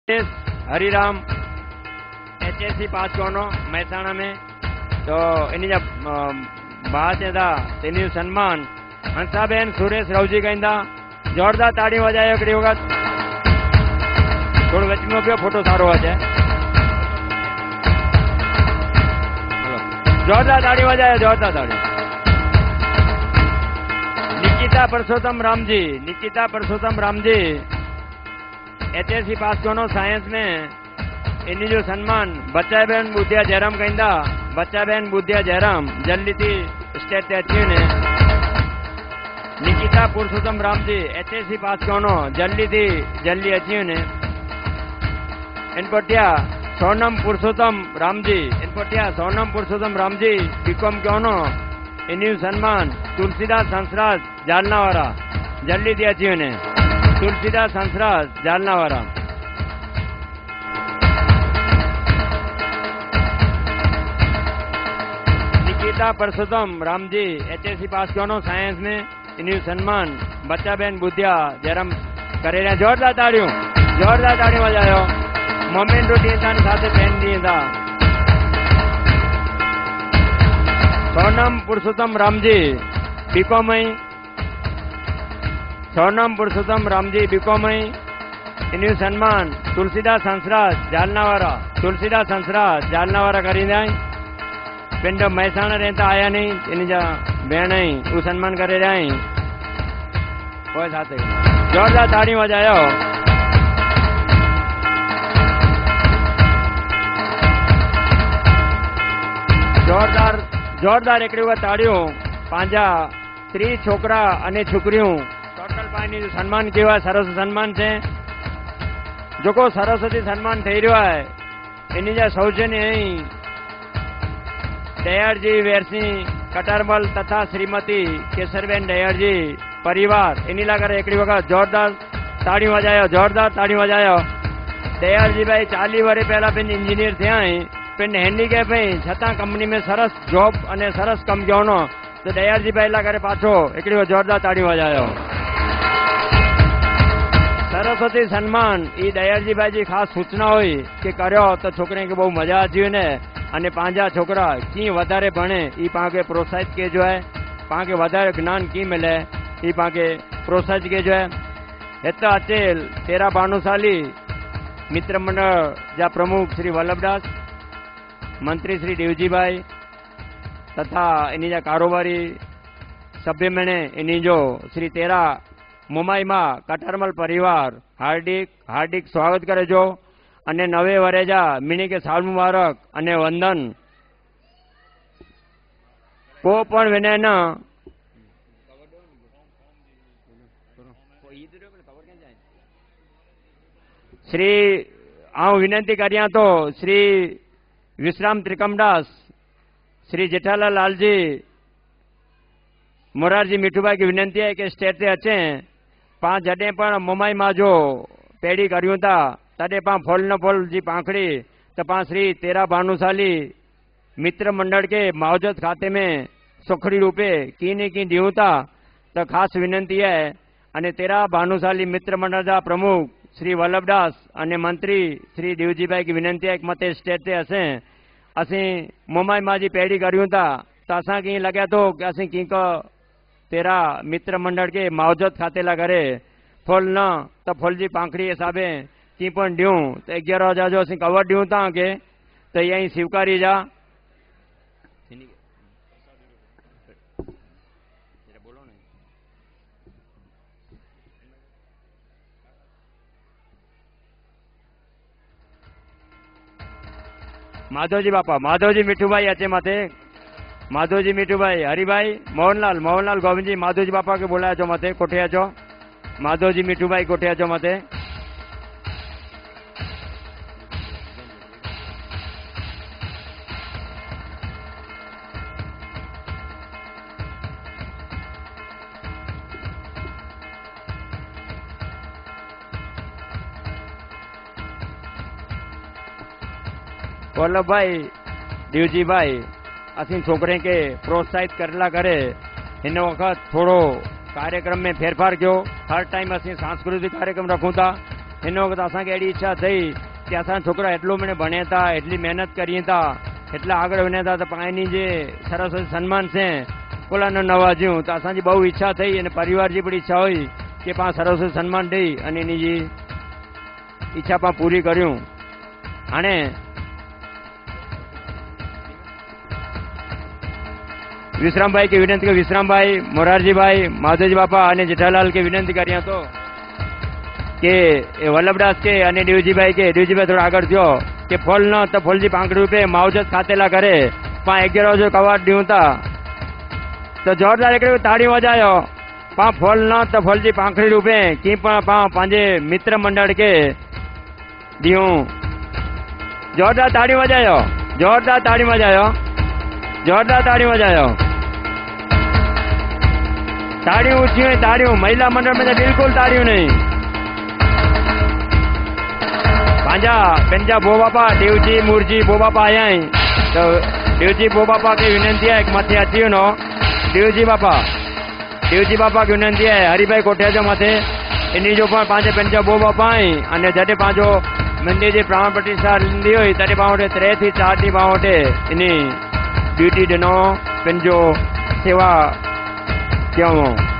Hariram HSC पास करो मेहसाणा में तो इन बात था तेनी सन्मान हंसाबेन सुरेश रावजी कहता जोरदार ताड़ी वजायो हिकिड़ी वखत थोड़ो विच में पियो फोटो सारो अचे जोरदार ताड़ी वजायो जोरदार ताड़ी निकिता परसोत्तम रामजी HSC पास करो साइंस में इन जो सन्मान बच्चाबेन बुद्धिया जयराम कहता बच्चाबेन बुद्धिया जयराम जल्दी थी स्टेट ते अची ने निकिता पुरुषोत्तम रामजी HSC पास करो जल्दी अची ने इन पटिया सोनम पुरुषोत्तम रामजी बीकॉम करो इन सन्मान तुलसीदास हंसराज जालना वाला जल्दी थी अची ने तुलसीदास हंसराज जालना वाला निकिता परसोत्तम रामजी HSC पास करो साइंस में इन सन्मान बच्चाबेन बुद्धिया जयराम करे रहा जोरदार ताड़ियों वजायो मोमेंट दींदा साथे पेन दींदा सोनम पुरुषोत्तम रामजी बीकॉम इन सन्मान तुलसीदास हंसराज जालना वाला करींदा पिंड मेहसाणा रहता आया नहीं इन जा भेण वो सन्मान करे रहा कोई साथ जोरदार ताड़ी वजायो जोरदार हिकिड़ी उहा ताड़ियों पंहिंजा 30 छोकरा अने छोकरियों टोटल पानी जो सन्मान किया है सरस्वती सन्मान से जो सरस्वती सन्मान थी रो है इन जा सौजन्य दयाड़ जी वेरसिंह कटारमल तथा श्रीमती केसरबेन दयाड़ जी परिवार इन लाइ हिकिड़ी वक्त जोरदार ताड़ी वजायो दयाड़ जी भाई 40 वर पहला पिन इंजीनियर थिया पिन हैंडीकेप छता कंपनी में सरस जॉब अने सरस कम कयो तो दयाड़ जी भाई लाइ पाछो हिकिड़ी जोरदार ताड़ी वजायो सरस्वती सन्मान ई दयाड़ जी भाई जी खास सूचना हुई कि करो तो छोकरे के बहुत मजा अची वने अने पांजा छोकरा की वधारे भणे ई पाके प्रोत्साहित कजो है पाके वधारे ज्ञान की मिले ई पाके प्रोत्साहित कजो है हित अचेल 13 भानुशाली मित्र मंडल जा प्रमुख श्री वल्लभदास मंत्री श्री देवजी भाई तथा इन जा कारोबारी सभ्य मणे इन जो श्री 13 मुंबई में कटारमल परिवार हार्दिक स्वागत करे जो अने नवे वरेजा मिनी के साल मुबारक अने वंदन को पण विनय न श्री आ विनंती करिया तो श्री विश्राम त्रिकमदास श्री जेठालाल लालजी मोरारजी मिठूभाई की विनंती है कि स्टेट से अचे पां जडे पण मुंबई में जो पेड़ी करियूं था तडे पां फूल न फूल जी पाखड़ी तो पां श्री 13 भानुशाली मित्र मंडल के मावजत खाते में सुखड़ी रूपे की न की दियूं था तो खास विनंती है अने 13 भानुशाली मित्र मंडल का प्रमुख श्री वल्लभदास अने मंत्री श्री देवजी भाई की विनंती है कि मते स्टेट से असी मुंबई में जी पेड़ी करियूं था तो असा की लगे तो कि असी की 13 मित्र मंडल के मावजत खाते ला करे फूल न तो फूल जी पाखड़ी हिसाबे की पण ड्यूं तो 11,000 जो असी कवर ड्यूं था के तो यही स्वीकारी जा माधवजी बापा माधवजी मिठूभाई अचे मते माधवजी मिठूभाई हरिभाई मोहनलाल गोविंद जी माधवजी बापा के बोलाया जो मते कोठे अचो माधवजी मिठूभाई कोठे अचो मते वल्लभ भाई देवजी भाई असी छोकरे के प्रोत्साहित करला करे इन वक्त थोड़ो कार्यक्रम में फेरफार किया हर टाइम असी सांस्कृतिक कार्यक्रम रखूं था हिन वक़्तु असांखे अहिड़ी इच्छा थी कि असांजा छोकिरा एटलो मैंने भण्या था, एटली मेहनत करिए था, एटला आगळ वञा था, त पाण इन्ही जे सरस्वती सन्मान से कोलानो नवाज्यूं। तो असांजी बहु इच्छा थी अने परिवार जी बड़ी इच्छा हुई कि पाण सरस्वती सन्मान ॾेई अने इन्ही जी इच्छा पाण पूरी कर्यूं। हाणे विश्राम भाई की विनंती, विश्राम भाई, मोरारजी भाई, माधवजी बापा अने जेठालाल के विनंती करिया तो के वल्लभदास के अने देवजी भाई के, देवजी भाई थोड़ा आगळ थयो के फॉल न तो फॉलजी पांकड़ी रूपे मावजत खातेला करे पा 11 जो कवाट दियूं था। तो जोरदार एक ताड़ी वजायो पा फॉल न तो फॉलजी पांखड़ी रूपे की पा पांजे मित्र मंडल के दियूं। जोरदार ताड़ी वजायो, जोरदार ताड़ी वजायो, जोरदार ताड़ी वजायो। ताड़ियों ऊंची ताड़ियों, महिला मंडल में तो बिल्कुल ताड़ियों नहीं। पांजा पंजा बो बापा देवजी मूर्जी बो बापा आया है। तो देवजी बो बापा की विनंती है मथे अची वनो। देवजी बापा की विनंती है हरिभाई कोठिया जो मथे इन्हीं जो पांचे पंजा बो बापा आई अने जडे पांचो मंदिर जी प्राण प्रतिष्ठा लींदी हुई तडे पावटे 3 થી 4 दी पावटे इन्हीं ड्यूटी दिनो पंजो सेवा क्यों।